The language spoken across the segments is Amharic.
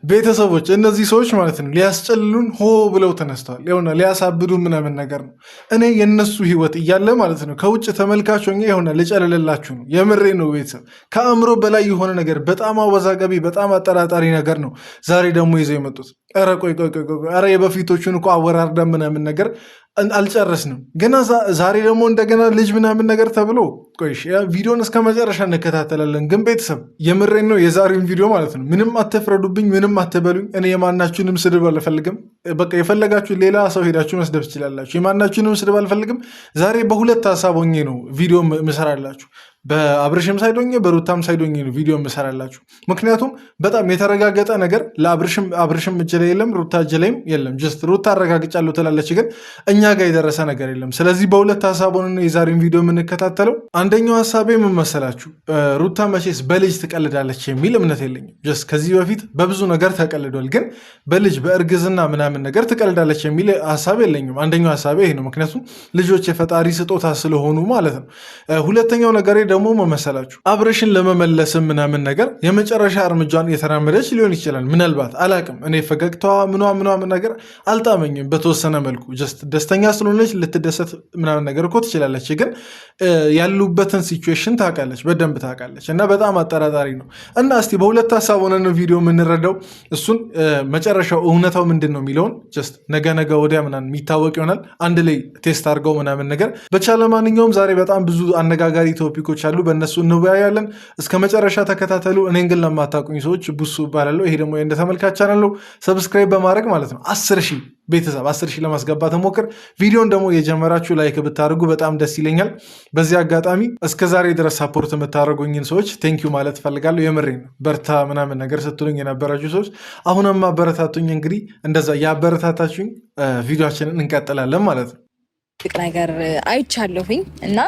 ቤተሰቦች እነዚህ ሰዎች ማለት ነው ሊያስጨልሉን ሆ ብለው ተነስተዋል። ይኸውና ሊያሳብዱ ምናምን ነገር ነው። እኔ የነሱ ህይወት እያለ ማለት ነው ከውጭ ተመልካች ሆኜ ይኸውና ልጨልልላችሁ ነው። የምሬ ነው ቤተሰብ። ከአእምሮ በላይ የሆነ ነገር፣ በጣም አወዛጋቢ፣ በጣም አጠራጣሪ ነገር ነው ዛሬ ደግሞ ይዘው የመጡት። ኧረ ቆይ፣ ኧረ የበፊቶቹን እኮ አወራርዳ ምናምን ነገር አልጨረስንም ገና። ዛሬ ደግሞ እንደገና ልጅ ምናምን ነገር ተብሎ ቆይ ቪዲዮን እስከ መጨረሻ እንከታተላለን። ግን ቤተሰብ የምሬን ነው የዛሬውን ቪዲዮ ማለት ነው ምንም አትፍረዱብኝ፣ ምንም አትበሉኝ። እኔ የማናችሁንም ስድብ አልፈልግም። በቃ የፈለጋችሁ ሌላ ሰው ሄዳችሁ መስደብ ትችላላችሁ። የማናችሁንም ስድብ አልፈልግም። ዛሬ በሁለት ሀሳብ ሆኜ ነው ቪዲዮ ምሰራላችሁ። በአብርሽም ሳይዶኝ በሩታም ሳይዶኝ ነው ቪዲዮ ምሰራላችሁ። ምክንያቱም በጣም የተረጋገጠ ነገር ለአብርሽም እጅ ላይ የለም፣ ሩታ እጅ ላይም የለም። ጀስት ሩታ አረጋግጫለሁ ትላለች፣ ግን እኛ ጋር የደረሰ ነገር የለም። ስለዚህ በሁለት ሀሳብ ሆነን የዛሬውን ቪዲዮ የምንከታተለው። አንደኛው ሀሳቤ ምን መሰላችሁ? ሩታ መቼስ በልጅ ትቀልዳለች የሚል እምነት የለኝም። ጀስት ከዚህ በፊት በብዙ ነገር ተቀልዷል፣ ግን በልጅ በእርግዝና ምናምን ነገር ትቀልዳለች የሚል ሀሳብ የለኝም። አንደኛው ሀሳቤ ይሄ ነው፣ ምክንያቱም ልጆች የፈጣሪ ስጦታ ስለሆኑ ማለት ነው። ሁለተኛው ነገር ደግሞ መመሰላችሁ አብርሽን ለመመለስም ምናምን ነገር የመጨረሻ እርምጃን የተራመደች ሊሆን ይችላል። ምናልባት አላቅም። እኔ ፈገግታዋ ምናምን ነገር አልጣመኝም። በተወሰነ መልኩ ጀስት ደስተኛ ስለሆነች ልትደሰት ምናምን ነገር እኮ ትችላለች፣ ግን ያሉበትን ሲቹዌሽን ታውቃለች፣ በደንብ ታውቃለች። እና በጣም አጠራጣሪ ነው። እና እስቲ በሁለት ሀሳብ ሆነን ቪዲዮ የምንረዳው እሱን መጨረሻው እውነታው ምንድን ነው የሚለውን ጀስት ነገ ወዲያ ምናምን የሚታወቅ ይሆናል። አንድ ላይ ቴስት አድርገው ምናምን ነገር በቻለ ማንኛውም ዛሬ በጣም ብዙ አነጋጋሪ ቶፒኮች አሉ፣ በእነሱ እንወያያለን። እስከ መጨረሻ ተከታተሉ። እኔን ግን ለማታውቁኝ ሰዎች ቡሱ እባላለሁ። ይሄ ደግሞ እንደ ተመልካች አለው ሰብስክራይብ በማድረግ ማለት ነው 10,000 ቤተሰብ 10,000 ለማስገባት ሞክር። ቪዲዮን ደግሞ የጀመራችሁ ላይክ ብታደርጉ በጣም ደስ ይለኛል። በዚህ አጋጣሚ እስከ ዛሬ ድረስ ሳፖርት የምታደርጉኝን ሰዎች ቴንኪዩ ማለት ፈልጋለሁ። የምሬን በርታ ምናምን ነገር ስትሉኝ የነበራችሁ ሰዎች አሁንም አበረታቱኝ። እንግዲህ እንደዛ ያበረታታችሁኝ ቪዲዮችንን እንቀጥላለን ማለት ነው። ነገር አይቻለሁኝ እና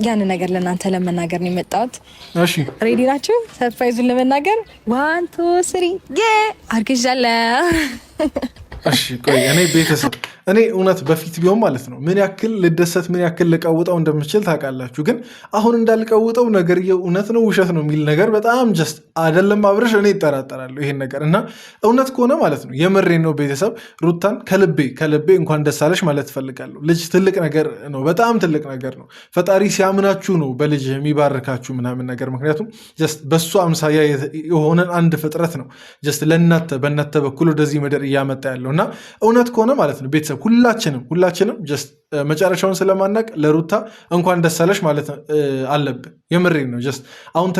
ያን ነገር ለእናንተ ለመናገር ነው የመጣሁት። እሺ ሬዲ ናችሁ? ሰርፕራይዙን ለመናገር 1 2 3 አርግዣለሁ። እሺ ቆይ እኔ ቤተሰብ እኔ እውነት በፊት ቢሆን ማለት ነው ምን ያክል ልደሰት ምን ያክል ልቀውጠው እንደምችል ታውቃላችሁ። ግን አሁን እንዳልቀውጠው ነገር እውነት ነው ውሸት ነው የሚል ነገር በጣም ጀስት አይደለም አብርሽ እኔ ይጠራጠራለሁ ይሄን ነገር እና እውነት ከሆነ ማለት ነው የምሬን ነው ቤተሰብ ሩታን ከልቤ እንኳን ደስ አለሽ ማለት ፈልጋለሁ። ልጅ ትልቅ ነገር ነው፣ በጣም ትልቅ ነገር ነው። ፈጣሪ ሲያምናችሁ ነው በልጅ የሚባርካችሁ ምናምን ነገር። ምክንያቱም ጀስት በሱ አምሳያ የሆነን አንድ ፍጥረት ነው ጀስት በእናንተ በኩል ወደዚህ ምድር እያመጣ ያለው እና እውነት ከሆነ ማለት ነው ቤተሰብ ሁላችንም ጀስት መጨረሻውን ስለማናቅ ለሩታ እንኳን ደስ አለሽ ማለት አለብን። የምሬን ነው። ጀስት አሁን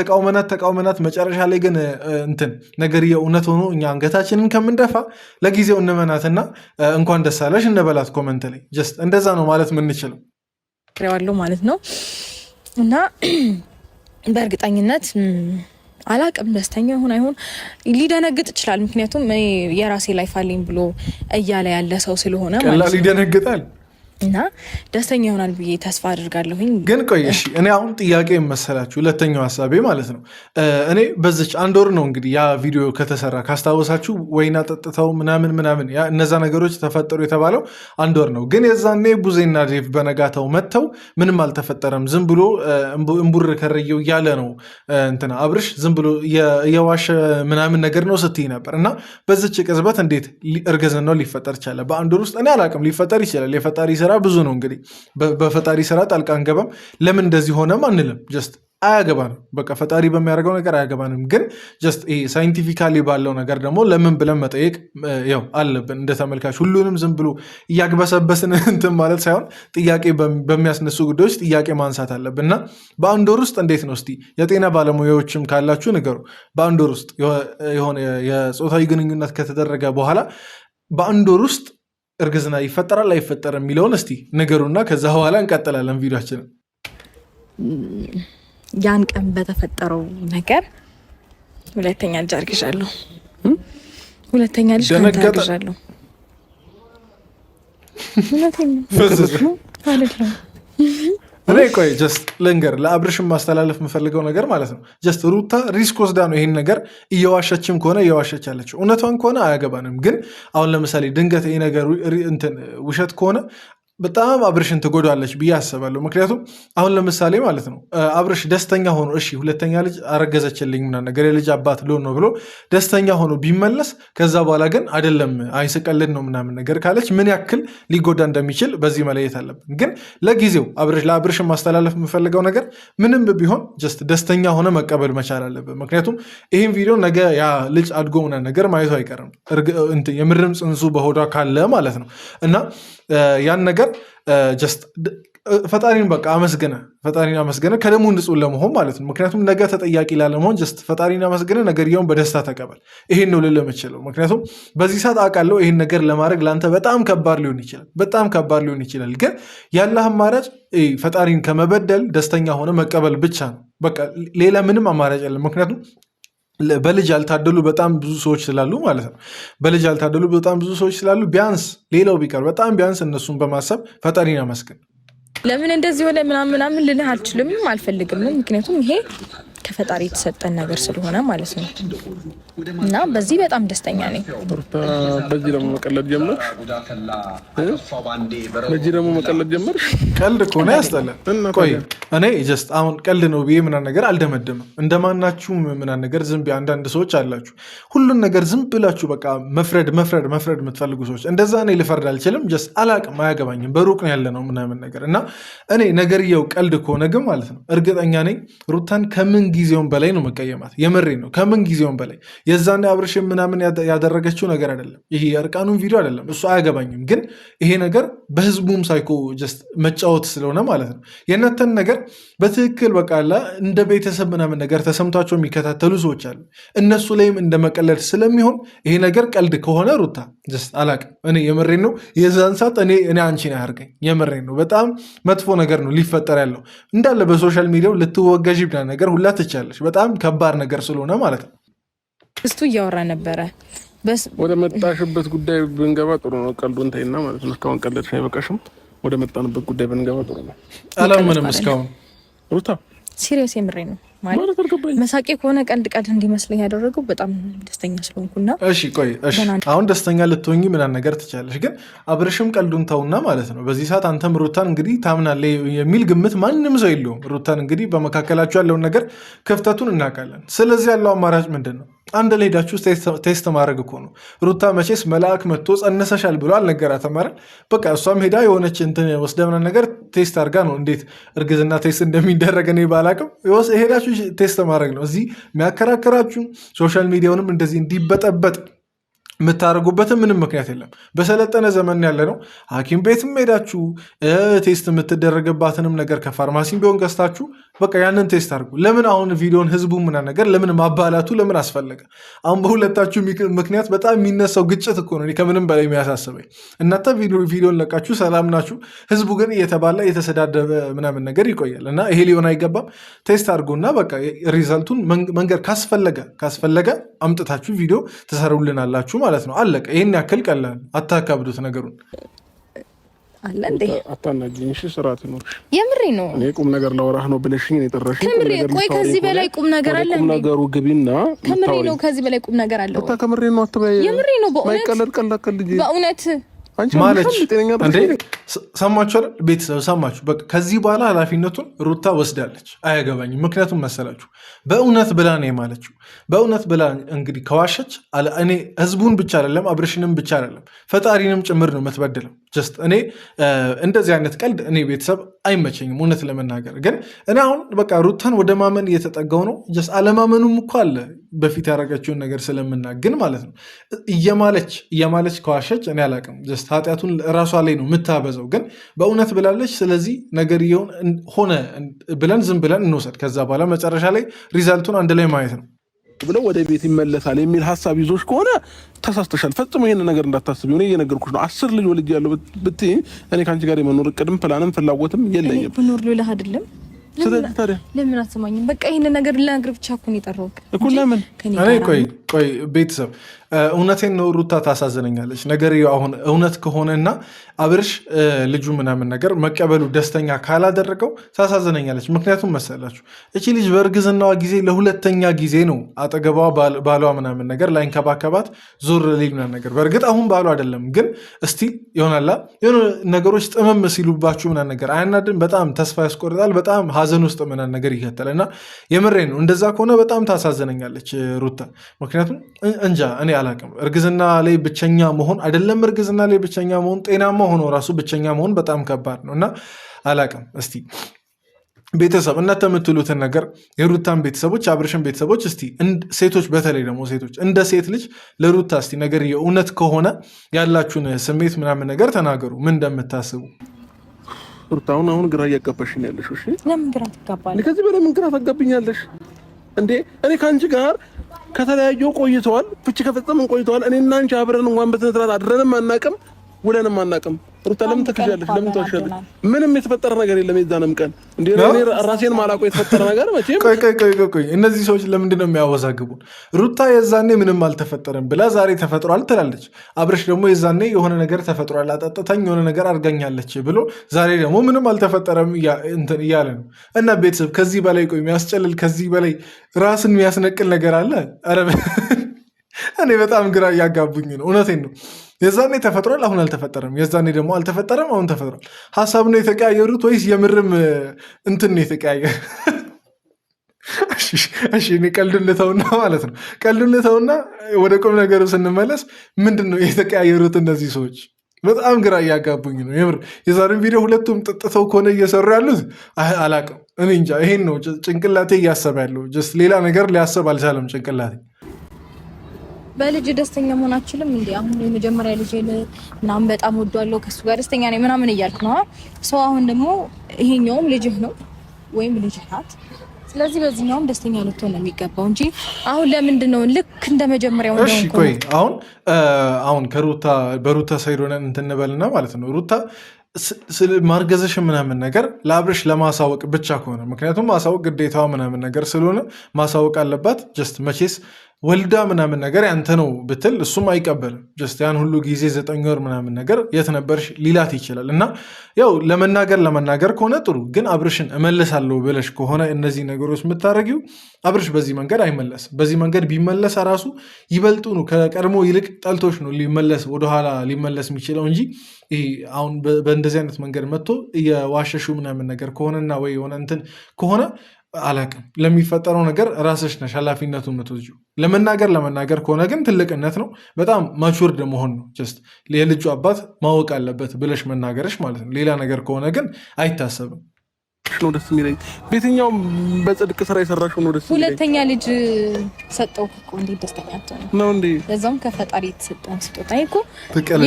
ተቃውመናት መጨረሻ ላይ ግን እንትን ነገር የእውነት ሆኖ እኛ አንገታችንን ከምንደፋ ለጊዜው እንመናትና እንኳን ደስ አለሽ እንበላት ኮመንት ላይ። ጀስት እንደዛ ነው ማለት ምንችለው ክሬዋለሁ ማለት ነው። እና በእርግጠኝነት አላቅም ደስተኛ ይሁን አይሁን ሊደነግጥ ይችላል። ምክንያቱም የራሴ ላይፍ አለኝ ብሎ እያለ ያለ ሰው ስለሆነ ማለት ነው ሊደነግጣል እና ደስተኛ ይሆናል ብዬ ተስፋ አድርጋለሁኝ። ግን ቆይ እሺ እኔ አሁን ጥያቄ መሰላችሁ ሁለተኛው ሀሳቤ ማለት ነው እኔ በዚች አንድ ወር ነው እንግዲህ ያ ቪዲዮ ከተሰራ ካስታወሳችሁ ወይና ጠጥተው ምናምን እነዛ ነገሮች ተፈጠሩ የተባለው አንድ ወር ነው። ግን የዛኔ ቡዜና ዴቭ በነጋታው መጥተው ምንም አልተፈጠረም ዝም ብሎ እምቡር ከረየው እያለ ነው እንትና አብርሽ ዝም ብሎ የዋሸ ምናምን ነገር ነው ስትይ ነበር። እና በዚች ቅጽበት እንዴት እርግዝናው ሊፈጠር ይችላል በአንድ ወር ውስጥ? እኔ አላቅም፣ ሊፈጠር ይችላል። የፈጣሪ ስራ ብዙ ነው እንግዲህ በፈጣሪ ስራ ጣልቃ አንገባም። ለምን እንደዚህ ሆነም አንልም። ጀስት አያገባንም። በቃ ፈጣሪ በሚያደርገው ነገር አያገባንም። ግን ጀስት ይሄ ሳይንቲፊካሊ ባለው ነገር ደግሞ ለምን ብለን መጠየቅ ያው አለብን እንደ ተመልካች። ሁሉንም ዝም ብሎ እያግበሰበስን እንትን ማለት ሳይሆን ጥያቄ በሚያስነሱ ጉዳዮች ጥያቄ ማንሳት አለብን። እና በአንድ ወር ውስጥ እንዴት ነው እስቲ የጤና ባለሙያዎችም ካላችሁ ንገሩ። በአንድ ወር ውስጥ የሆነ የፆታዊ ግንኙነት ከተደረገ በኋላ በአንድ ወር ውስጥ እርግዝና ይፈጠራል አይፈጠርም የሚለውን እስቲ ንገሩና ከዛ በኋላ እንቀጥላለን ቪዲዮችንን። ያን ቀን በተፈጠረው ነገር ሁለተኛ ልጅ አርግዣለሁ። ሁለተኛ ልጅ አርግዣለሁ። እኔ ቆይ ጀስት ልንገር ለአብርሽም ማስተላለፍ የምፈልገው ነገር ማለት ነው ጀስት ሩታ ሪስክ ወስዳ ነው ይሄን ነገር እየዋሸችም ከሆነ እየዋሸች ያለችው። እውነቷን ከሆነ አያገባንም። ግን አሁን ለምሳሌ ድንገት ይሄ ነገር እንትን ውሸት ከሆነ በጣም አብርሽን ትጎዳለች ብዬ አስባለሁ። ምክንያቱም አሁን ለምሳሌ ማለት ነው አብርሽ ደስተኛ ሆኖ እሺ ሁለተኛ ልጅ አረገዘችልኝ ምናምን ነገር የልጅ አባት ልሆን ነው ብሎ ደስተኛ ሆኖ ቢመለስ ከዛ በኋላ ግን አይደለም አይስቀልድ ነው ምናምን ነገር ካለች ምን ያክል ሊጎዳ እንደሚችል በዚህ መለየት አለብን። ግን ለጊዜው ለአብርሽ ማስተላለፍ የምፈልገው ነገር ምንም ቢሆን ጀስት ደስተኛ ሆነ መቀበል መቻል አለብን። ምክንያቱም ይህን ቪዲዮ ነገ ያ ልጅ አድጎ ምናምን ነገር ማየቱ አይቀርም የምርም ጽንሱ በሆዷ ካለ ማለት ነው እና ያን ነገር ጀስት ፈጣሪን በቃ አመስገነ ከደሙ ንጹህ ለመሆን ማለት ነው። ምክንያቱም ነገ ተጠያቂ ላለመሆን ጀስት ፈጣሪን አመስገነ ነገርየውን በደስታ ተቀበል። ይሄን ነው ልል የምችለው። ምክንያቱም በዚህ ሰዓት አውቃለሁ ይሄን ነገር ለማድረግ ለአንተ በጣም ከባድ ሊሆን ይችላል። ግን ያለህ አማራጭ ፈጣሪን ከመበደል ደስተኛ ሆነ መቀበል ብቻ ነው። በቃ ሌላ ምንም አማራጭ የለም። ምክንያቱም በልጅ ያልታደሉ በጣም ብዙ ሰዎች ስላሉ ማለት ነው። በልጅ ያልታደሉ በጣም ብዙ ሰዎች ስላሉ ቢያንስ ሌላው ቢቀር በጣም ቢያንስ እነሱን በማሰብ ፈጣሪን አመስግን። ለምን እንደዚህ ሆነ ምናምን ልልህ አልችልም፣ አልፈልግም። ምክንያቱም ይሄ ከፈጣሪ የተሰጠን ነገር ስለሆነ ማለት ነው እና በዚህ በጣም ደስተኛ ነኝ። በዚህ ደግሞ መቀለድ ጀመርሽ? ቀልድ ከሆነ ያስጠላል። ቆይ እኔ ጀስት አሁን ቀልድ ነው ብዬ ምናምን ነገር አልደመደምም። እንደማናችሁም ምናምን ነገር ዝም ብዬ አንዳንድ ሰዎች አላችሁ ሁሉን ነገር ዝም ብላችሁ በቃ መፍረድ የምትፈልጉ ሰዎች፣ እንደዛ እኔ ልፈርድ አልችልም። ጀስት አላቅም፣ አያገባኝም፣ በሩቅ ነው ያለ ነው ምናምን ነገር እና እኔ ነገርየው ቀልድ ከሆነ ግን ማለት ነው እርግጠኛ ነኝ ሩታን ከምን ጊዜውን በላይ ነው መቀየማት። የምሬ ነው፣ ከምን ጊዜውን በላይ የዛኔ አብርሽን ምናምን ያደረገችው ነገር አይደለም። ይሄ የእርቃኑን ቪዲዮ አይደለም፣ እሱ አያገባኝም። ግን ይሄ ነገር በህዝቡም ሳይኮ ጀስት መጫወት ስለሆነ ማለት ነው የእናንተን ነገር በትክክል በቃ እንደ ቤተሰብ ምናምን ነገር ተሰምቷቸው የሚከታተሉ ሰዎች አሉ። እነሱ ላይም እንደ መቀለድ ስለሚሆን ይሄ ነገር ቀልድ ከሆነ ሩታ ጀስት አላቅም። እኔ የምሬን ነው። የዛን ሰዓት እኔ አንቺን አያርገኝ። የምሬን ነው። በጣም መጥፎ ነገር ነው ሊፈጠር ያለው እንዳለ በሶሻል ሚዲያው ልትወገዥ ብላ ነገር ሁላ ትቻለሽ። በጣም ከባድ ነገር ስለሆነ ማለት ነው። እስቱ እያወራ ነበረ። ወደ መጣሽበት ጉዳይ ብንገባ ጥሩ ነው። ቀልዱን ተይና ማለት ነው። እስካሁን ቀለድሽ አይበቃሽም? ወደ መጣንበት ጉዳይ ብንገባ ጥሩ ነው። አላምንም እስካሁን ሩታ ሲሪየስ የምሬ ነው ማለት መሳቄ ከሆነ ቀልድ እንዲመስለኝ ያደረገው በጣም ደስተኛ ስለሆንኩና። እሺ ቆይ አሁን ደስተኛ ልትሆኚ ምናምን ነገር ትቻለሽ። ግን አብርሽም ቀልዱን ተውና ማለት ነው በዚህ ሰዓት አንተም ሩታን እንግዲህ ታምናለህ የሚል ግምት ማንም ሰው የለውም። ሩታን እንግዲህ በመካከላችሁ ያለውን ነገር ክፍተቱን እናውቃለን። ስለዚህ ያለው አማራጭ ምንድን ነው? አንድ ላይ ሄዳችሁ ቴስት ማድረግ እኮ ነው። ሩታ መቼስ መልአክ መጥቶ ጸነሰሻል ብሎ አልነገራትም አይደል? በቃ እሷም ሄዳ የሆነች እንትን ወስደምና ነገር ቴስት አድርጋ ነው። እንዴት እርግዝና ቴስት እንደሚደረግ እኔ ባላቅም ሄዳችሁ ቴስት ማድረግ ነው። እዚህ የሚያከራከራችሁ ሶሻል ሚዲያውንም እንደዚህ እንዲበጠበጥ የምታደርጉበትን ምንም ምክንያት የለም። በሰለጠነ ዘመን ያለ ነው። ሐኪም ቤትም ሄዳችሁ ቴስት የምትደረግባትንም ነገር ከፋርማሲም ቢሆን ገዝታችሁ በቃ ያንን ቴስት አድርጉ። ለምን አሁን ቪዲዮን ህዝቡ ምናምን ነገር ለምን ማባላቱ ለምን አስፈለገ? አሁን በሁለታችሁ ምክንያት በጣም የሚነሳው ግጭት እኮ ነው ከምንም በላይ የሚያሳስበኝ። እናንተ ቪዲዮን ለቃችሁ ሰላም ናችሁ፣ ህዝቡ ግን እየተባላ እየተሰዳደበ ምናምን ነገር ይቆያል እና ይሄ ሊሆን አይገባም። ቴስት አድርጉና በቃ ሪዛልቱን መንገር ካስፈለገ አምጥታችሁ ቪዲዮ ትሰሩልናላችሁ ማለት ነው። አለቀ። ይህን ያክል ቀላል። አታካብዱት ነገሩን። አለ እንዴ አታናግሪኝ። እሺ ስርዓት ይኖርሽ። የምሬ ነው። እኔ ቁም ነገር ላወራህ ነው ብለሽኝ ነው የጠራሽኝ። ቆይ ከዚህ በላይ ቁም ነገር አለ እንዴ? ቁም ነገሩ ግቢና ከምሬ ነው። ከዚህ በላይ ቁም ነገር አለ። ከምሬ ነው። አትበይ። የምሬ ነው። በእውነት ማለች እንዴ ሰማችሁ አይደል? ቤተሰብ ሰማችሁ? በቃ ከዚህ በኋላ ኃላፊነቱን ሩታ ወስዳለች። አያገባኝም። ምክንያቱም መሰላችሁ በእውነት ብላ ነው የማለችው። በእውነት ብላ እንግዲህ ከዋሸች እኔ ህዝቡን ብቻ አይደለም አብርሽንም ብቻ አይደለም ፈጣሪንም ጭምር ነው የምትበድለው። ጀስት እኔ እንደዚህ አይነት ቀልድ እኔ ቤተሰብ አይመቸኝም እውነት ለመናገር። ግን እኔ አሁን በቃ ሩታን ወደ ማመን እየተጠጋው ነው። ጀስት አለማመኑም እኮ አለ በፊት ያደረገችውን ነገር ስለምናግን ማለት ነው። እየማለች ከዋሸች እኔ አላቅም። ጀስት ኃጢአቱን ራሷ ላይ ነው የምታበዛው። ግን በእውነት ብላለች። ስለዚህ ነገርየውን ሆነ ብለን ዝም ብለን እንውሰድ። ከዛ በኋላ መጨረሻ ላይ ሪዛልቱን አንድ ላይ ማየት ነው ብለው ወደ ቤት ይመለሳል የሚል ሀሳብ ይዞሽ ከሆነ ተሳስተሻል። ፈጽሞ ይሄን ነገር እንዳታስብ ሆነ እየነገርኩሽ ነው። 10 ልጅ ወልጅ ያለው ብትይ እኔ ከአንቺ ጋር የመኖር እቅድም ፕላንም ፍላጎትም የለኝም። ብኖር ልልህ አይደለም። ስለዚህ ታዲያ ለምን አትሰማኝም? በቃ ይሄን ነገር ልነግርህ ብቻ እኮ ነው የጠራሁት እኮ። ለምን እኔ ቆይ ቤተሰብ እውነቴን ነው ሩታ ታሳዝነኛለች። ነገር አሁን እውነት ከሆነና አብርሽ ልጁ ምናምን ነገር መቀበሉ ደስተኛ ካላደረገው ታሳዝነኛለች። ምክንያቱም መሰላችሁ እቺ ልጅ በእርግዝናዋ ጊዜ ለሁለተኛ ጊዜ ነው አጠገቧ ባሏ ምናምን ነገር ላይንከባከባት ዞር ሊል ምናምን ነገር። በእርግጥ አሁን ባሏ አይደለም ግን እስቲ ይሆናላ የሆነ ነገሮች ጥምም ሲሉባችሁ ምናምን ነገር አያናድም? በጣም ተስፋ ያስቆርጣል። በጣም ሀዘን ውስጥ ምናምን ነገር ይከተል እና የምሬ ነው። እንደዛ ከሆነ በጣም ታሳዝነኛለች ሩታ። ምክንያቱም እንጃ እኔ አላቅም። እርግዝና ላይ ብቸኛ መሆን አይደለም እርግዝና ላይ ብቸኛ መሆን ጤናማ ሆኖ ራሱ ብቸኛ መሆን በጣም ከባድ ነው እና አላቅም። እስቲ ቤተሰብ እናንተ የምትሉትን ነገር የሩታን ቤተሰቦች አብርሽን ቤተሰቦች እስቲ ሴቶች በተለይ ደግሞ ሴቶች እንደ ሴት ልጅ ለሩታ እስቲ ነገር የእውነት ከሆነ ያላችሁን ስሜት ምናምን ነገር ተናገሩ፣ ምን እንደምታስቡ። ሩታ አሁን ግራ እያጋባሽኝ ያለሽ። እሺ ለምን ግራ ትጋባለሽ? ከዚህ በላይ ምን ግራ ታጋብኛለሽ እንዴ? እኔ ከአንቺ ጋር ከተለያየው ቆይተዋል፣ ፍቺ ከፈጸምን ቆይተዋል። እኔና አንቺ አብረን እንኳን በስነ ስርዓት አድረንም አናውቅም፣ ውለንም አናውቅም። ሩታ ለምን ትክጃለሽ? ለምን ትዋሻለሽ? ምንም የተፈጠረ ነገር የለም። የዛንም ቀን እንዴ እኔ ራሴን ማላቆ የተፈጠረ ነገር መቼም ቆይ እነዚህ ሰዎች ለምንድን ነው የሚያወዛግቡን? ሩታ የዛኔ ምንም አልተፈጠረም ብላ ዛሬ ተፈጥሯል ትላለች። አብርሽ ደግሞ የዛኔ የሆነ ነገር ተፈጥሯል አጠጥታኝ የሆነ ነገር አድርጋኛለች ብሎ ዛሬ ደግሞ ምንም አልተፈጠረም እያለ ነው። እና ቤተሰብ ከዚህ በላይ የሚያስጨልል ከዚህ በላይ ራስን የሚያስነቅል ነገር አለ? ኧረ እኔ በጣም ግራ እያጋቡኝ ነው። እውነቴን ነው። የዛኔ ተፈጥሯል አሁን አልተፈጠረም፣ የዛኔ ደግሞ አልተፈጠረም አሁን ተፈጥሯል። ሀሳብ ነው የተቀያየሩት ወይስ የምርም እንትን ነው የተቀያየር? እሺ እኔ ቀልዱን ልተውና ማለት ነው ቀልዱን ልተውና ወደ ቁም ነገሩ ስንመለስ ምንድን ነው የተቀያየሩት እነዚህ ሰዎች? በጣም ግራ እያጋቡኝ ነው የምር። የዛሬን ቪዲዮ ሁለቱም ጥጥተው ከሆነ እየሰሩ ያሉት አላቅም፣ እኔ እንጃ። ይሄን ነው ጭንቅላቴ እያሰበ ያለው። ጀስት ሌላ ነገር ሊያሰብ አልቻለም ጭንቅላቴ። በልጅ ደስተኛ መሆን አችልም እንዴ? አሁን የመጀመሪያ ልጅ ምናምን በጣም ወዷለሁ ከሱ ጋር ደስተኛ ነኝ ምናምን እያልክ ነው ሰው። አሁን ደግሞ ይሄኛውም ልጅህ ነው ወይም ልጅህ ናት። ስለዚህ በዚህኛውም ደስተኛ ልትሆን ነው የሚገባው እንጂ አሁን ለምንድን ነው ልክ እንደ መጀመሪያው ነው? እሺ ቆይ አሁን በሩታ ሳይድ ሆነን እንትን እንበልና ማለት ነው ሩታ ማርገዘሽ ምናምን ነገር ለአብርሽ ለማሳወቅ ብቻ ከሆነ ምክንያቱም ማሳወቅ ግዴታዋ ምናምን ነገር ስለሆነ ማሳወቅ አለባት። ጀስት መቼስ ወልዳ ምናምን ነገር ያንተ ነው ብትል እሱም አይቀበልም። ጀስት ያን ሁሉ ጊዜ 9 ወር ምናምን ነገር የት ነበርሽ ሊላት ይችላል። እና ያው ለመናገር ከሆነ ጥሩ፣ ግን አብርሽን እመልሳለሁ ብለሽ ከሆነ እነዚህ ነገሮች የምታደርጊው አብርሽ በዚህ መንገድ አይመለስም። በዚህ መንገድ ቢመለስ ራሱ ይበልጡ ነው ከቀድሞ ይልቅ ጠልቶች ነው ወደኋላ ሊመለስ የሚችለው እንጂ አሁን በእንደዚህ አይነት መንገድ መጥቶ እየዋሸሹ ምናምን ነገር ከሆነና ወይ የሆነ እንትን ከሆነ አላቅም። ለሚፈጠረው ነገር ራስሽ ነሽ ኃላፊነቱን የምትወስጂው። ለመናገር ከሆነ ግን ትልቅነት ነው፣ በጣም ማቹርድ መሆን ነው። ጀስት የልጁ አባት ማወቅ አለበት ብለሽ መናገርሽ ማለት ነው። ሌላ ነገር ከሆነ ግን አይታሰብም። ነው ደስ የሚለኝ በየትኛውም በጽድቅ ስራ የሰራሽው ነው ደስ የሚለኝ። ሁለተኛ ልጅ ሰጠው እኮ እንዴት ደስተኛ ነው እንዴ? ለዛም ከፈጣሪ የተሰጠን ስጦታ እኮ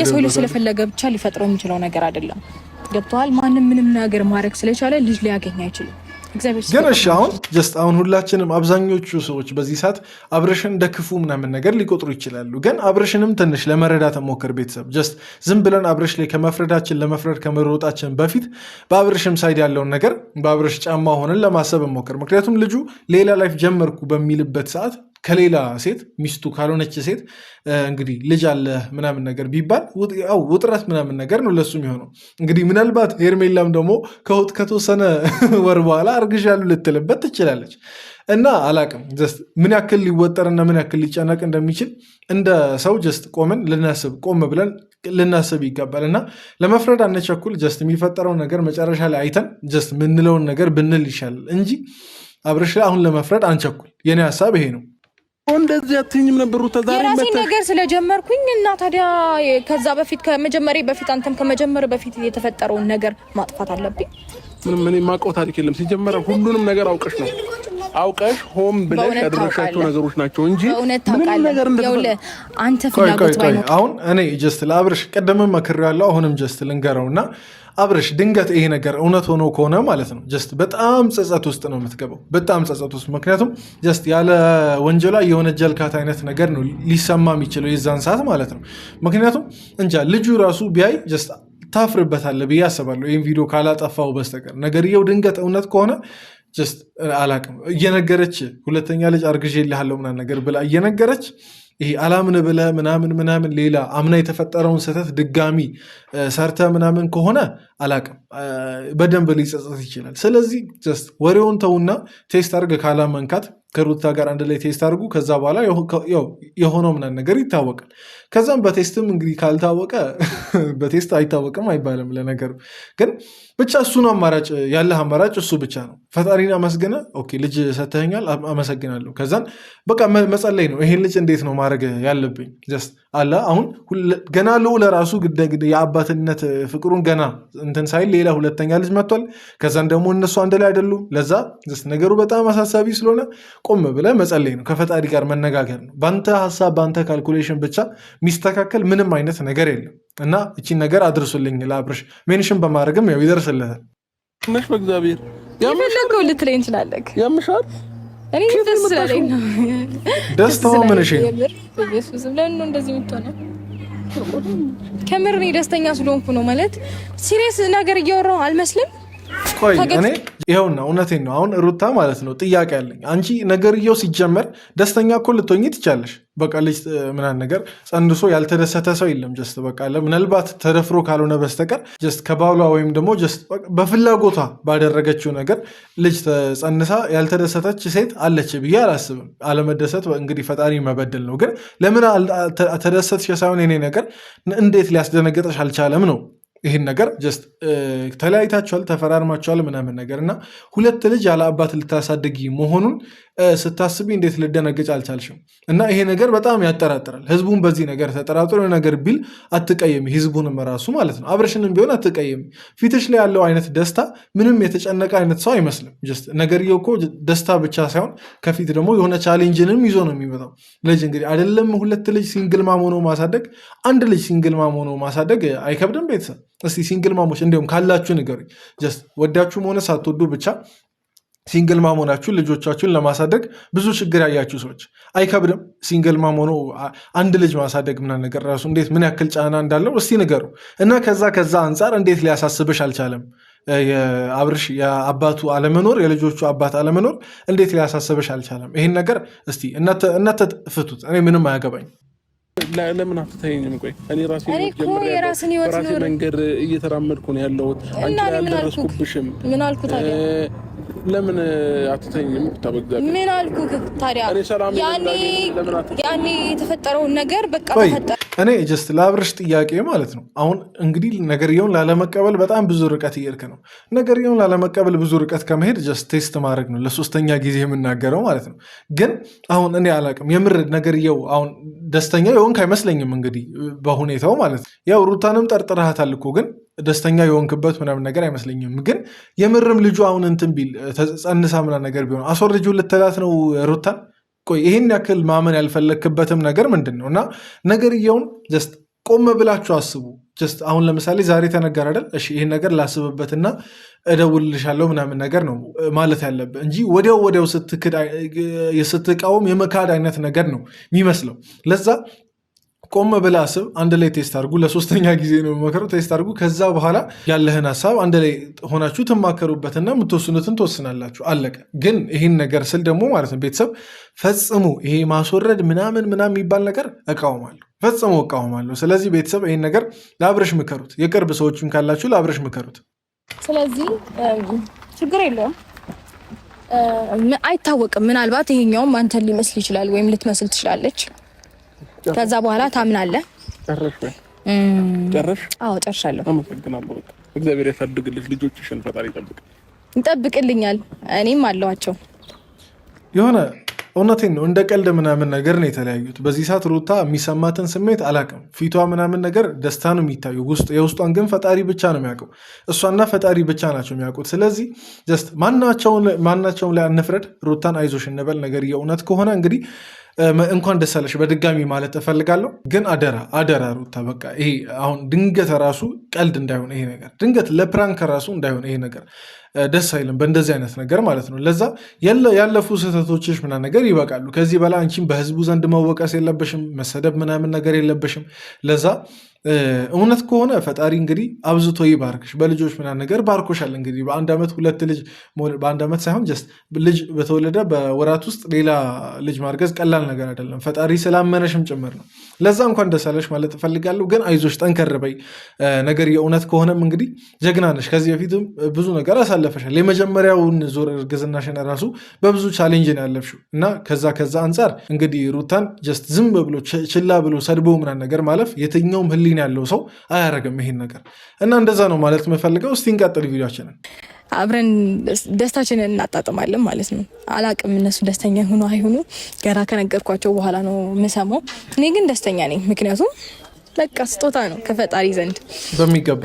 የሰው ልጅ ስለፈለገ ብቻ ሊፈጥረው የሚችለው ነገር አይደለም። ገብቶሃል? ማንም ምንም ነገር ማድረግ ስለቻለ ልጅ ሊያገኝ አይችልም። ግን እሺ አሁን ሁላችንም አብዛኞቹ ሰዎች በዚህ ሰዓት አብርሽን እንደ ክፉ ምናምን ነገር ሊቆጥሩ ይችላሉ። ግን አብርሽንም ትንሽ ለመረዳት ሞክር ቤተሰብ። ጀስት ዝም ብለን አብርሽ ላይ ለመፍረድ ከመሮጣችን በፊት በአብርሽም ሳይድ ያለውን ነገር በአብርሽ ጫማ ሆነን ለማሰብ ሞክር። ምክንያቱም ልጁ ሌላ ላይፍ ጀመርኩ በሚልበት ሰዓት ከሌላ ሴት ሚስቱ ካልሆነች ሴት እንግዲህ ልጅ አለ ምናምን ነገር ቢባል ውጥረት ምናምን ነገር ነው ለሱ የሚሆነው። እንግዲህ ምናልባት ሄርሜላም ደግሞ ከተወሰነ ወር በኋላ አርግዣለሁ ልትልበት ትችላለች። እና አላቅም ጀስት ምን ያክል ሊወጠርና ምን ያክል ሊጨነቅ እንደሚችል እንደ ሰው ጀስት ቆም ብለን ልናስብ ይገባል። እና ለመፍረድ አንቸኩል። ጀስት የሚፈጠረውን ነገር መጨረሻ ላይ አይተን ጀስት ምንለውን ነገር ብንል ይሻላል እንጂ አብርሽ ላይ አሁን ለመፍረድ አንቸኩል። የኔ ሀሳብ ይሄ ነው። እንደዚህ አትይኝም ነበር ዛሬ የራሴን ነገር ስለጀመርኩኝ እና ታዲያ ከዛ በፊት ከመጀመሪያ በፊት አንተም ከመጀመሪያ በፊት የተፈጠረውን ነገር ማጥፋት አለብኝ? ምንም እኔ የማውቀው ታሪክ የለም። ሲጀመር ሁሉንም ነገር አውቀሽ ሆም ብለሽ ያደረሻቸው ነገሮች ናቸው እንጂ ምንም ነገር አንተ ፍላጎት ባይኖር አሁን እኔ ጀስት ለአብርሽ ቀደምም መክሬዋለሁ። አሁንም ጀስት ልንገረውና አብርሽ ድንገት ይሄ ነገር እውነት ሆኖ ከሆነ ማለት ነው ጀስት በጣም ጸጸት ውስጥ ነው የምትገባው፣ በጣም ጸጸት ውስጥ። ምክንያቱም ጀስት ያለ ወንጀሏ የወነጀልካት አይነት ነገር ነው ሊሰማ የሚችለው የዛን ሰዓት ማለት ነው። ምክንያቱም እንጃ ልጁ ራሱ ቢያይ ጀስት ታፍርበታለህ ብዬ አስባለሁ፣ ይህን ቪዲዮ ካላጠፋው በስተቀር። ነገርየው ድንገት እውነት ከሆነ ጀስት አላቅም እየነገረች ሁለተኛ ልጅ አርግዤልሃለሁ ምናምን ነገር ብላ እየነገረች ይሄ አላምን ብለህ ምናምን ሌላ አምና የተፈጠረውን ስህተት ድጋሚ ሰርተ ምናምን ከሆነ አላቅም በደንብ ሊጸጸት ይችላል። ስለዚህ ጀስት ወሬውን ተውና ቴስት አድርገህ ካላመንካት ከሩታ ጋር አንድ ላይ ቴስት አድርጉ። ከዛ በኋላ የሆነው ምናምን ነገር ይታወቃል። ከዛም በቴስትም እንግዲህ ካልታወቀ በቴስት አይታወቅም አይባልም። ለነገሩ ግን ብቻ እሱን አማራጭ ያለህ አማራጭ እሱ ብቻ ነው። ፈጣሪን አመስግነ ኦኬ ልጅ ሰተኸኛል አመሰግናለሁ። ከዛን በቃ መጸለይ ነው። ይሄን ልጅ እንዴት ነው ማድረግ ያለብኝ ጀስት አለ አሁን ገና ለራሱ የአባትነት ፍቅሩን ገና እንትን ሳይል ሌላ ሁለተኛ ልጅ መጥቷል። ከዛን ደግሞ እነሱ አንድ ላይ አይደሉም። ለዛ ነገሩ በጣም አሳሳቢ ስለሆነ ቆም ብለህ መጸለይ ነው። ከፈጣሪ ጋር መነጋገር ነው። በአንተ ሀሳብ በአንተ ካልኩሌሽን ብቻ የሚስተካከል ምንም አይነት ነገር የለም እና እቺን ነገር አድርሱልኝ ለአብርሽ ሜንሽን በማድረግም ያው ይደርስልሃል። ነሽ በእግዚአብሔር የፈለገው ልትለኝ እንችላለህ። ያምሻል እኔ ደስ ስለኝ ነው። ደስታው ምን እሺ ኢየሱስ ለምን ነው እንደዚህ የምትሆነው? ከምር እኔ ደስተኛ ስለሆንኩ ነው ማለት ሲሪየስ ነገር እያወራሁ አልመስልም። ቆይ እኔ ይኸውና እውነቴን ነው። አሁን ሩታ ማለት ነው ጥያቄ አለኝ። አንቺ ነገርየው ሲጀመር ደስተኛ እኮ ልትሆኚ ትቻለሽ። በቃ ልጅ ምናምን ነገር ጸንሶ ያልተደሰተ ሰው የለም። ጀስት በቃ ምናልባት ተደፍሮ ካልሆነ በስተቀር ጀስት ከባሏ ወይም ደግሞ ጀስት በፍላጎቷ ባደረገችው ነገር ልጅ ጸንሳ ያልተደሰተች ሴት አለች ብዬ አላስብም። አለመደሰት እንግዲህ ፈጣሪ መበደል ነው። ግን ለምን ተደሰትሽ ሳይሆን የኔ ነገር እንዴት ሊያስደነገጠሽ አልቻለም ነው። ይህን ነገር ጀስት ተለያይታችኋል፣ ተፈራርማችኋል ምናምን ነገር እና ሁለት ልጅ ያለ አባት ልታሳድጊ መሆኑን ስታስቢ እንዴት ልደነግጭ አልቻልሽም? እና ይሄ ነገር በጣም ያጠራጥራል። ህዝቡን በዚህ ነገር ተጠራጥሮ ነገር ቢል አትቀየሚ፣ ህዝቡንም ራሱ ማለት ነው። አብርሽንም ቢሆን አትቀየሚ። ፊትሽ ላይ ያለው አይነት ደስታ ምንም የተጨነቀ አይነት ሰው አይመስልም። ጀስት ነገርየው እኮ ደስታ ብቻ ሳይሆን ከፊት ደግሞ የሆነ ቻሌንጅንም ይዞ ነው የሚመጣው። ልጅ እንግዲህ አይደለም ሁለት ልጅ ሲንግል ማም ሆኖ ማሳደግ፣ አንድ ልጅ ሲንግል ማም ሆኖ ማሳደግ አይከብድም? ቤተሰብ እስቲ ሲንግል ማሞች እንዲሁም ካላችሁ ንገሩኝ። ጀስት ወዳችሁም ሆነ ሳትወዱ ብቻ ሲንግል ማም ሆናችሁ ልጆቻችሁን ለማሳደግ ብዙ ችግር ያያችሁ ሰዎች አይከብድም? ሲንግል ማም ሆኖ አንድ ልጅ ማሳደግ ምናምን ነገር ራሱ እንዴት ምን ያክል ጫና እንዳለው እስቲ ንገሩ እና ከዛ አንጻር እንዴት ሊያሳስብሽ አልቻለም? የአብርሽ የአባቱ አለመኖር የልጆቹ አባት አለመኖር እንዴት ሊያሳስብሽ አልቻለም? ይሄን ነገር እስቲ እናንተ ፍቱት። እኔ ምንም አያገባኝ። ለምን አትተይኝም? ቆይ እኔ ራሴን በራሴ መንገድ እየተራመድኩ ነው ያለሁት። አንቺ አልደረስኩብሽም። ምን አልኩ ታዲያ? ለምን አትተይኝም? ምን አልኩ ታዲያ? ያኔ የተፈጠረውን ነገር በቃ ተፈጠረ። እኔ ጀስት ለአብርሽ ጥያቄ ማለት ነው። አሁን እንግዲህ ነገርየውን ላለመቀበል በጣም ብዙ ርቀት እየሄድክ ነው። ነገርየውን ላለመቀበል ብዙ ርቀት ከመሄድ ጀስት ቴስት ማድረግ ነው፣ ለሶስተኛ ጊዜ የምናገረው ማለት ነው። ግን አሁን እኔ አላቅም የምር ነገርየው አሁን ደስተኛ የሆንክ አይመስለኝም። እንግዲህ በሁኔታው ማለት ነው። ያው ሩታንም ጠርጥረሃታል እኮ ግን ደስተኛ የሆንክበት ምናምን ነገር አይመስለኝም። ግን የምርም ልጁ አሁን እንትን ቢል ጸንሳ ምናምን ነገር ቢሆን አስወርጂው ልትላት ነው ሩታን? ቆይ ይህን ያክል ማመን ያልፈለክበትም ነገር ምንድን ነው? እና ነገርየውን ጀስት ቆም ብላችሁ አስቡ። ጀስት አሁን ለምሳሌ ዛሬ ተነገር አይደል? እሺ ይህን ነገር ላስብበትና እደውልልሻለሁ ምናምን ነገር ነው ማለት ያለብህ እንጂ ወዲያው ስትቃወም የመካድ አይነት ነገር ነው የሚመስለው። ለዛ ቆም ብለህ አስብ። አንድ ላይ ቴስት አድርጉ። ለሶስተኛ ጊዜ ነው መከረው። ቴስት አድርጉ። ከዛ በኋላ ያለህን ሀሳብ አንድ ላይ ሆናችሁ ትማከሩበትና የምትወስኑትን ትወስናላችሁ። አለቀ። ግን ይህን ነገር ስል ደግሞ ማለት ነው ቤተሰብ ፈጽሞ ይሄ ማስወረድ ምናምን የሚባል ነገር እቃወማለሁ፣ ፈጽሞ እቃወማለሁ። ስለዚህ ቤተሰብ ይህን ነገር ለአብርሽ ምከሩት። የቅርብ ሰዎችም ካላችሁ ለአብርሽ ምከሩት። ስለዚህ ችግር የለውም፣ አይታወቅም። ምናልባት ይሄኛውም አንተን ሊመስል ይችላል ወይም ልትመስል ትችላለች። ከዛ በኋላ ታምናለህ። ጨረሽ? አዎ ጨርሻለሁ። አመሰግናለሁ። እግዚአብሔር ያሳድግልሽ፣ ልጆችሽን ፈጣሪ ይጠብቅልኛል። እኔም አለዋቸው። የሆነ እውነቴን ነው እንደ ቀልድ ምናምን ነገር ነው የተለያዩት። በዚህ ሰዓት ሩታ የሚሰማትን ስሜት አላውቅም። ፊቷ ምናምን ነገር ደስታ ነው የሚታየው፣ የውስጧን ግን ፈጣሪ ብቻ ነው የሚያውቀው። እሷና ፈጣሪ ብቻ ናቸው የሚያውቁት። ስለዚህ ጀስት ማናቸውን ላይ አንፍረድ። ሩታን አይዞሽ እንበል። ነገር የእውነት ከሆነ እንግዲህ እንኳን ደስ አለሽ በድጋሚ ማለት እፈልጋለሁ። ግን አደራ ሩታ በቃ ይሄ አሁን ድንገት ራሱ ቀልድ እንዳይሆን ይሄ ነገር ድንገት ለፕራንክ ራሱ እንዳይሆን ይሄ ነገር ደስ አይልም በእንደዚህ አይነት ነገር ማለት ነው። ለዛ ያለፉ ስህተቶችሽ ምናምን ነገር ይበቃሉ። ከዚህ በላይ አንቺም በህዝቡ ዘንድ መወቀስ የለበሽም፣ መሰደብ ምናምን ነገር የለበሽም። ለዛ እውነት ከሆነ ፈጣሪ እንግዲህ አብዝቶ ይባርክሽ፣ በልጆች ምናምን ነገር ባርኮሻል። እንግዲህ በአንድ ዓመት 2 ልጅ በአንድ ዓመት ሳይሆን ጀስት ልጅ በተወለደ በወራት ውስጥ ሌላ ልጅ ማርገዝ ቀላል ነገር አይደለም። ፈጣሪ ስላመነሽም ጭምር ነው። ለዛ እንኳን ደስ አለሽ ማለት እፈልጋለሁ። ግን አይዞሽ፣ ጠንከር በይ። ነገር የእውነት ከሆነም እንግዲህ ጀግና ነሽ። ከዚህ በፊትም ብዙ ነገር አሳለፈሻል። የመጀመሪያውን ዙር እርግዝናሽን ራሱ በብዙ ቻሌንጅ ነው ያለፍሽው እና ከዛ አንጻር እንግዲህ ሩታን ጀስት ዝም ብሎ ችላ ብሎ ሰድቦ ምናምን ነገር ማለፍ የትኛውም ህሊና ያለው ሰው አያረግም ይሄን ነገር እና እንደዛ ነው ማለት የምፈልገው። እስቲ እንቀጥል ቪዲዮችንን አብረን ደስታችንን እናጣጥማለን ማለት ነው። አላቅም እነሱ ደስተኛ ሆኖ አይሆኑ ገና ከነገርኳቸው በኋላ ነው የምሰማው። እኔ ግን ደስተኛ ነኝ፣ ምክንያቱም በቃ ስጦታ ነው ከፈጣሪ ዘንድ በሚገባ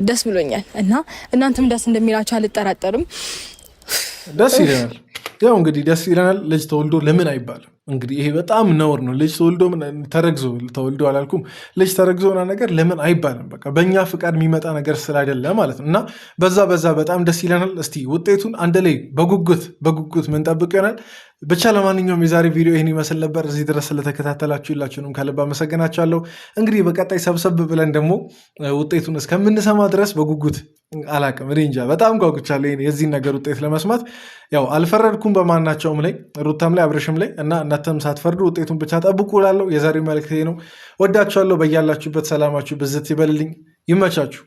ደስ ብሎኛል እና እናንተም ደስ እንደሚላችሁ አልጠራጠርም። ደስ ይለናል። ያው እንግዲህ ደስ ይለናል። ልጅ ተወልዶ ለምን አይባልም? እንግዲህ ይሄ በጣም ነውር ነው። ልጅ ተወልዶ ተረግዞ ተወልዶ አላልኩም፣ ልጅ ተረግዞ ነገር ለምን አይባልም? በቃ በእኛ ፍቃድ የሚመጣ ነገር ስላይደለ ማለት ነው። እና በዛ በጣም ደስ ይለናል። እስቲ ውጤቱን አንድ ላይ በጉጉት ምንጠብቅ ይሆናል። ብቻ ለማንኛውም የዛሬ ቪዲዮ ይህን ይመስል ነበር። እዚህ ድረስ ስለተከታተላችሁ ሁላችሁንም ከልብ አመሰግናችኋለሁ። እንግዲህ በቀጣይ ሰብሰብ ብለን ደግሞ ውጤቱን እስከምንሰማ ድረስ በጉጉት አላቅም እኔ እንጃ በጣም ጓጉቻለሁ የዚህን ነገር ውጤት ለመስማት። ያው አልፈረድኩም በማናቸውም ላይ ሩታም ላይ አብርሽም ላይ እና እናንተም ሳትፈርዱ ውጤቱን ብቻ ጠብቁ እላለሁ። የዛሬው መልእክቴ ነው። ወዳችኋለሁ። በያላችሁበት ሰላማችሁ ብዝት ይበልልኝ። ይመቻችሁ።